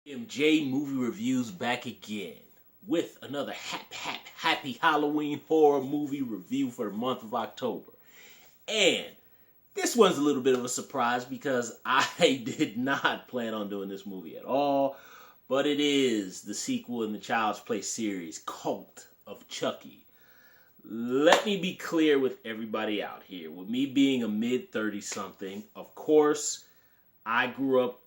MJ Movie Reviews back again with another happy Halloween horror movie review for the month of October. And this one's a little bit of a surprise because I did not plan on doing this movie at all, but it is the sequel in the Child's Play series, Cult of Chucky. Let me be clear with everybody out here. With me being a mid-30 something, of course, I grew up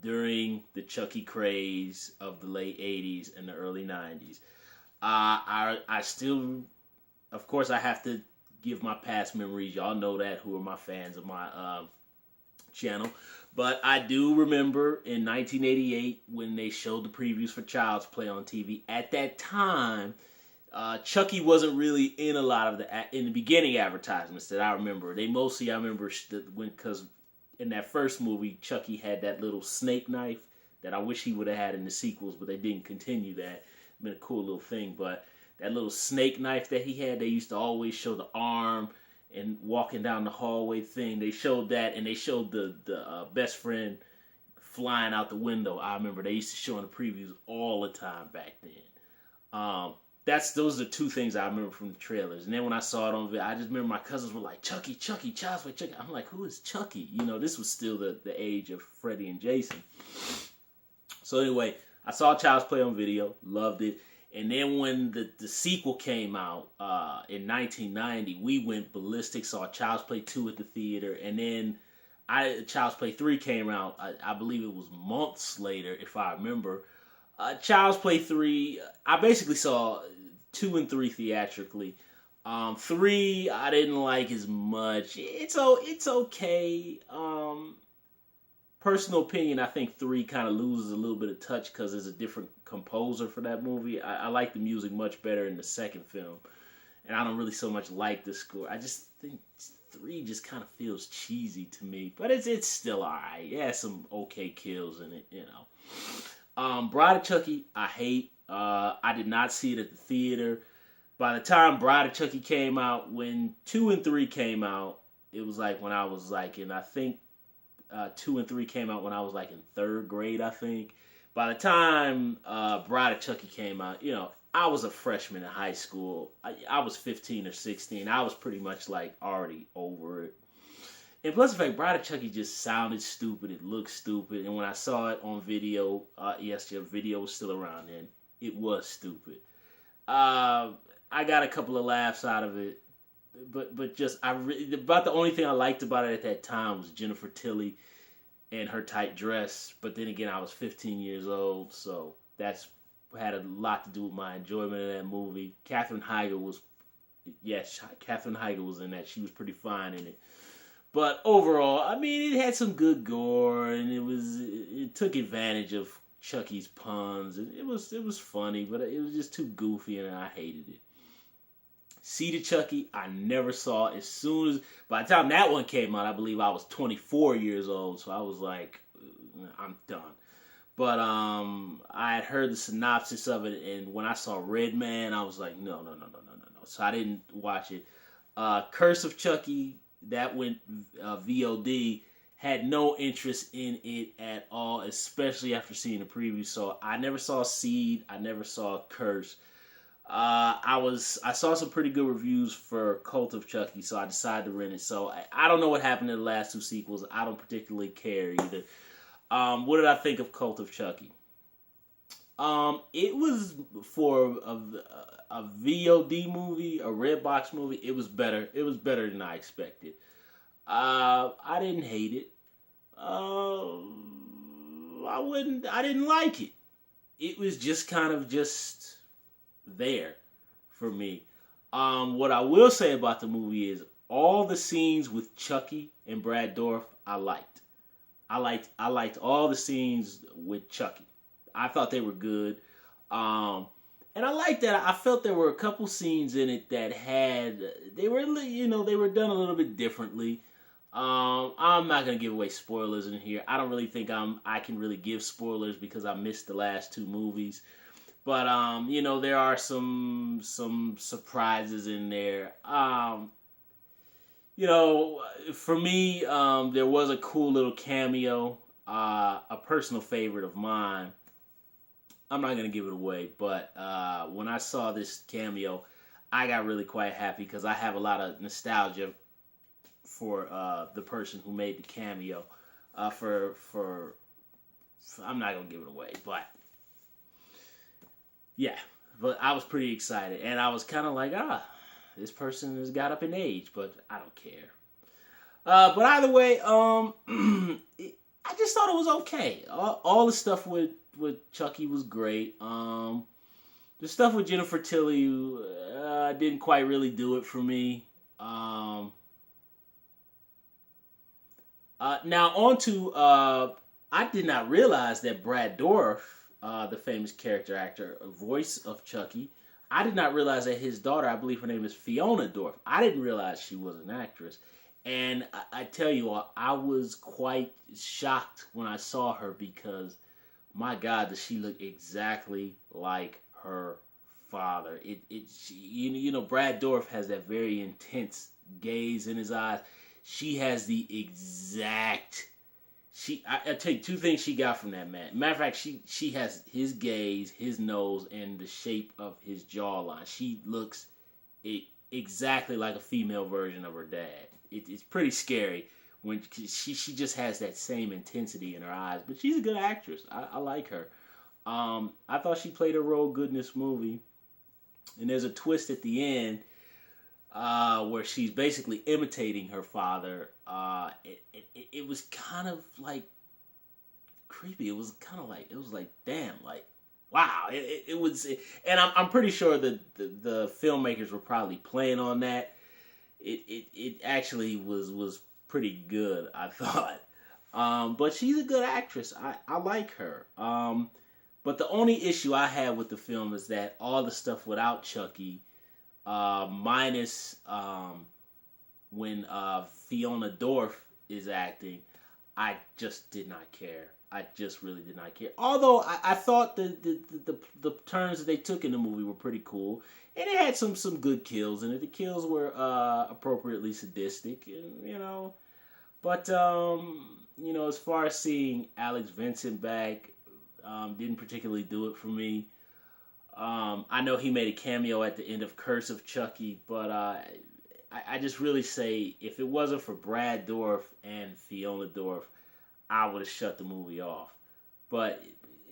during the Chucky craze of the late 80s and the early 90s. I still, of course, I have to give my past memories. Y'all know that, who are my fans of my channel. But I do remember in 1988 when they showed the previews for Child's Play on TV. At that time, Chucky wasn't really in a lot of in the beginning advertisements that I remember. I remember because in that first movie, Chucky had that little snake knife that I wish he would have had in the sequels, but they didn't continue that. It's been a cool little thing, but that little snake knife that he had, they used to always show the arm and walking down the hallway thing. They showed that, and they showed the best friend flying out the window. I remember they used to show in the previews all the time back then. Those are the two things I remember from the trailers. And then when I saw it on video, I just remember my cousins were like, Chucky, Child's Play, Chucky. I'm like, who is Chucky? You know, this was still the age of Freddy and Jason. So anyway, I saw Child's Play on video, loved it. And then when the sequel came out in 1990, we went ballistic, saw Child's Play 2 at the theater. And then Child's Play 3 came out, I believe it was months later, if I remember. Child's Play 3, I basically saw 2 and 3 theatrically. 3, I didn't like as much. It's okay. Personal opinion, I think 3 kind of loses a little bit of touch because there's a different composer for that movie. I like the music much better in the second film. And I don't really so much like the score. I just think 3 just kind of feels cheesy to me. But it's still alright. It has some okay kills in it, you know. Bride of Chucky, I hate. I did not see it at the theater. By the time Bride of Chucky came out, when 2 and 3 came out, it was like when I was like in, I think 2 and 3 came out when I was like in 3rd grade, I think. By the time Bride of Chucky came out, you know, I was a freshman in high school. I was 15 or 16. I was pretty much like already over it. And plus the fact, Bride of Chucky just sounded stupid. It looked stupid. And when I saw it on video, yes, the video was still around then. It was stupid. I got a couple of laughs out of it. But just, about the only thing I liked about it at that time was Jennifer Tilly and her tight dress. But then again, I was 15 years old. So that's had a lot to do with my enjoyment of that movie. Katherine Heigl was in that. She was pretty fine in it. But overall, I mean, it had some good gore, and it took advantage of Chucky's puns, and it was funny, but it was just too goofy, and I hated it. Seed of Chucky, I never saw. By the time that one came out, I believe I was 24 years old, so I was like, I'm done. But I had heard the synopsis of it, and when I saw Red Man, I was like, no. So I didn't watch it. Curse of Chucky, that went VOD, had no interest in it at all, especially after seeing the preview. So I never saw Seed. I never saw Curse. I saw some pretty good reviews for Cult of Chucky, so I decided to rent it. So I don't know what happened in the last 2 sequels. I don't particularly care either. What did I think of Cult of Chucky? It was for a VOD movie, a Redbox movie. It was better. It was better than I expected. I didn't hate it. I didn't like it. It was just kind of just there for me. What I will say about the movie is all the scenes with Chucky and Brad Dourif, I liked. I liked all the scenes with Chucky. I thought they were good. And I liked that. I felt there were a couple scenes in it that they were done a little bit differently. I'm not going to give away spoilers in here. I don't really think I can really give spoilers because I missed the last 2 movies. But, there are some surprises in there. For me, there was a cool little cameo, a personal favorite of mine. I'm not gonna give it away, but when I saw this cameo, I got really quite happy because I have a lot of nostalgia for the person who made the cameo. For I'm not gonna give it away, but yeah, but I was pretty excited, and I was kind of like, this person has got up in age, but I don't care. But either way, I just thought it was okay. All the stuff with Chucky was great. The stuff with Jennifer Tilly didn't quite really do it for me. Now on to I did not realize that Brad Dourif, the famous character actor, voice of Chucky, I did not realize that his daughter, I believe her name is Fiona Dourif. I didn't realize she was an actress. And I tell you all, I was quite shocked when I saw her because, my God, does she look exactly like her father. You know, Brad Dourif has that very intense gaze in his eyes. She has the exact. I tell you two things she got from that man. Matter of fact, she has his gaze, his nose, and the shape of his jawline. She looks exactly like a female version of her dad. It's pretty scary when she just has that same intensity in her eyes. But she's a good actress. I like her. I thought she played her role good in this movie. And there's a twist at the end where she's basically imitating her father. It was kind of like creepy. It was like, damn, like, wow. It was, and I'm pretty sure the filmmakers were probably playing on that. It actually was pretty good, I thought. But she's a good actress. I like her. But the only issue I had with the film is that all the stuff without Chucky, minus when Fiona Dourif is acting, I just did not care. I just really did not care. Although I thought the turns that they took in the movie were pretty cool, and it had some good kills in it. The kills were appropriately sadistic, and, you know. But you know, as far as seeing Alex Vincent back, didn't particularly do it for me. I know he made a cameo at the end of Curse of Chucky, but I just really say if it wasn't for Brad Dourif and Fiona Dourif, I would have shut the movie off. But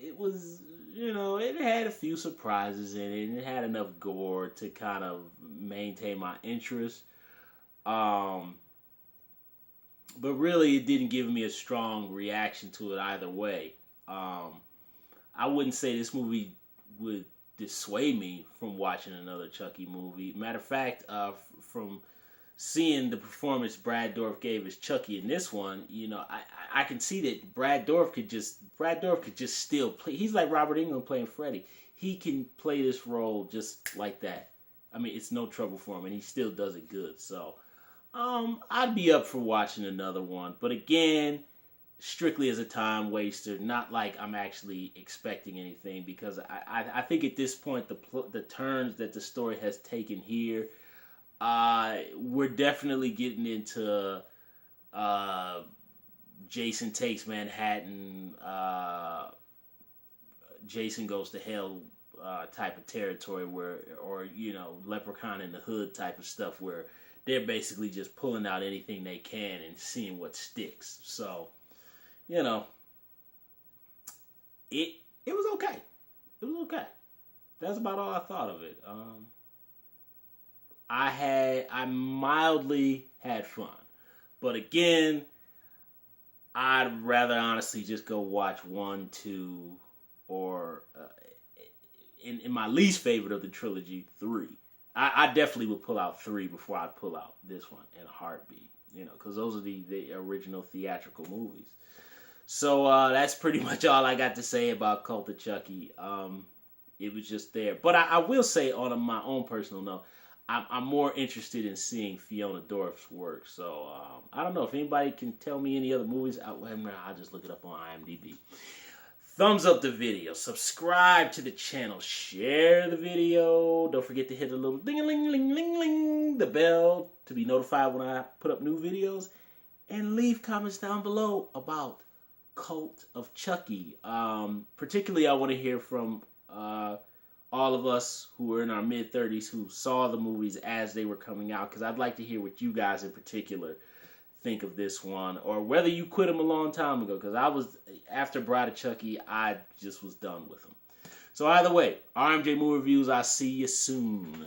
it was, you know, it had a few surprises in it, and it had enough gore to kind of maintain my interest. But really, it didn't give me a strong reaction to it either way. I wouldn't say this movie would dissuade me from watching another Chucky movie. Matter of fact, from seeing the performance Brad Dourif gave as Chucky in this one, you know, I can see that Brad Dourif could just still play. He's like Robert Englund playing Freddy. He can play this role just like that. I mean, it's no trouble for him, and he still does it good. So, I'd be up for watching another one. But again, strictly as a time waster, not like I'm actually expecting anything, because I think at this point the turns that the story has taken here, we're definitely getting into Jason Takes Manhattan, Jason Goes to Hell type of territory, or you know, Leprechaun in the Hood type of stuff, where they're basically just pulling out anything they can and seeing what sticks. So, you know, it was okay. It was okay. That's about all I thought of it. I mildly had fun, but again, I'd rather honestly just go watch 1, 2, or in my least favorite of the trilogy, 3. I definitely would pull out 3 before I'd pull out this one in a heartbeat, you know, because those are the original theatrical movies. So that's pretty much all I got to say about Cult of Chucky. It was just there. But I will say, on my own personal note, I'm more interested in seeing Fiona Dourif's work. So I don't know if anybody can tell me any other movies. I'll just look it up on IMDb. Thumbs up the video, subscribe to the channel, share the video. Don't forget to hit the little ding-a-ling-ling-ling-ling, the bell, to be notified when I put up new videos. And leave comments down below about cult of Chucky. Particularly, I want to hear from all of us who are in our mid-30s who saw the movies as they were coming out, because I'd like to hear what you guys in particular think of this one, or whether you quit them a long time ago, because after Bride of Chucky, I just was done with them. So either way, RMJ Movie Reviews, I'll see you soon.